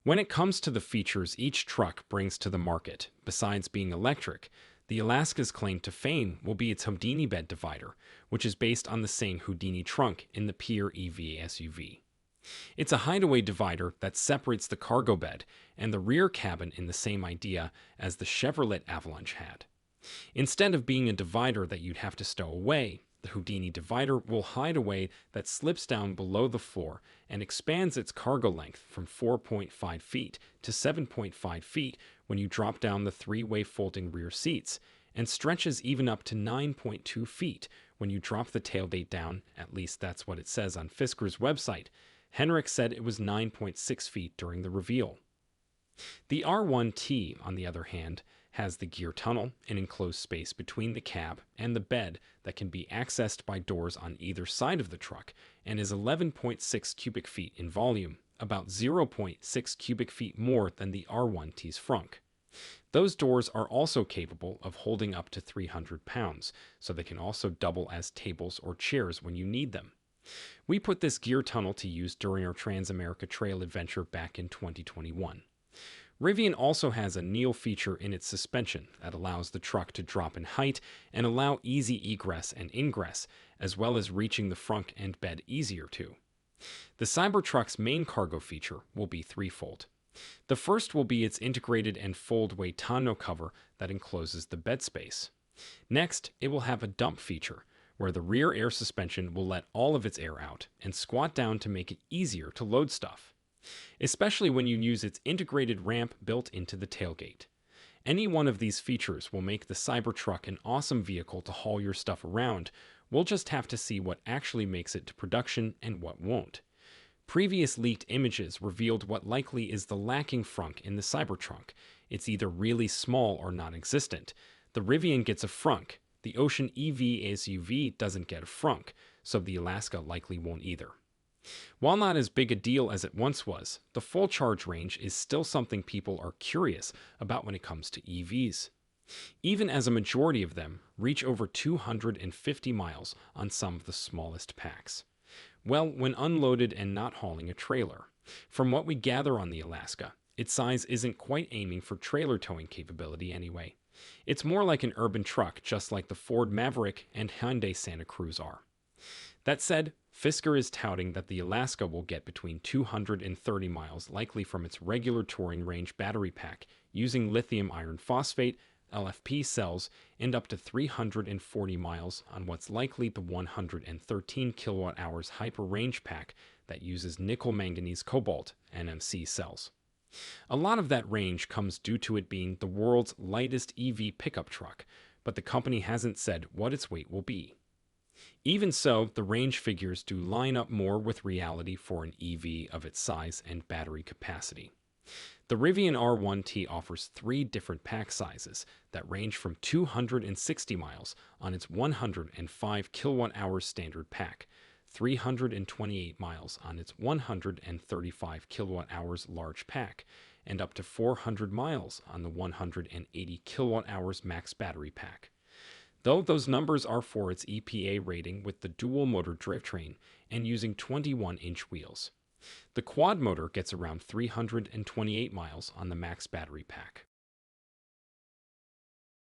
When it comes to the features each truck brings to the market, besides being electric, the Alaska's claim to fame will be its Houdini bed divider, which is based on the same Houdini trunk in the Pier EV SUV. It's a hideaway divider that separates the cargo bed and the rear cabin in the same idea as the Chevrolet Avalanche had. Instead of being a divider that you'd have to stow away, the Houdini divider will hide away that slips down below the floor and expands its cargo length from 4.5 feet to 7.5 feet when you drop down the three-way folding rear seats, and stretches even up to 9.2 feet when you drop the tailgate down. At least that's what it says on Fisker's website. Henrik said it was 9.6 feet during the reveal. The R1T, on the other hand, has the gear tunnel, an enclosed space between the cab and the bed that can be accessed by doors on either side of the truck, and is 11.6 cubic feet in volume, about 0.6 cubic feet more than the R1T's frunk. Those doors are also capable of holding up to 300 pounds, so they can also double as tables or chairs when you need them. We put this gear tunnel to use during our Trans-America Trail adventure back in 2021. Rivian also has a Neo feature in its suspension that allows the truck to drop in height and allow easy egress and ingress, as well as reaching the frunk and bed easier too. The Cybertruck's main cargo feature will be threefold. The first will be its integrated and fold-away tonneau cover that encloses the bed space. Next, it will have a dump feature, where the rear air suspension will let all of its air out and squat down to make it easier to load stuff, especially when you use its integrated ramp built into the tailgate. Any one of these features will make the Cybertruck an awesome vehicle to haul your stuff around. We'll just have to see what actually makes it to production and what won't. Previous leaked images revealed what likely is the lacking frunk in the Cybertruck. It's either really small or non-existent. The Rivian gets a frunk. The Ocean EV SUV doesn't get a frunk, so the Alaska likely won't either. While not as big a deal as it once was, the full charge range is still something people are curious about when it comes to EVs, even as a majority of them reach over 250 miles on some of the smallest packs. Well, when unloaded and not hauling a trailer. From what we gather on the Alaska, its size isn't quite aiming for trailer towing capability anyway. It's more like an urban truck, just like the Ford Maverick and Hyundai Santa Cruz are. That said, Fisker is touting that the Alaska will get between 230 miles, likely from its regular touring range battery pack, using lithium iron phosphate, LFP cells, and up to 340 miles on what's likely the 113 kilowatt-hours hyper range pack that uses nickel manganese cobalt, NMC cells. A lot of that range comes due to it being the world's lightest EV pickup truck, but the company hasn't said what its weight will be. Even so, the range figures do line up more with reality for an EV of its size and battery capacity. The Rivian R1T offers 3 different pack sizes that range from 260 miles on its 105 kilowatt-hour standard pack, 328 miles on its 135 kilowatt-hours large pack, and up to 400 miles on the 180 kilowatt-hours max battery pack. Though those numbers are for its EPA rating with the dual-motor drivetrain and using 21-inch wheels. The quad motor gets around 328 miles on the max battery pack.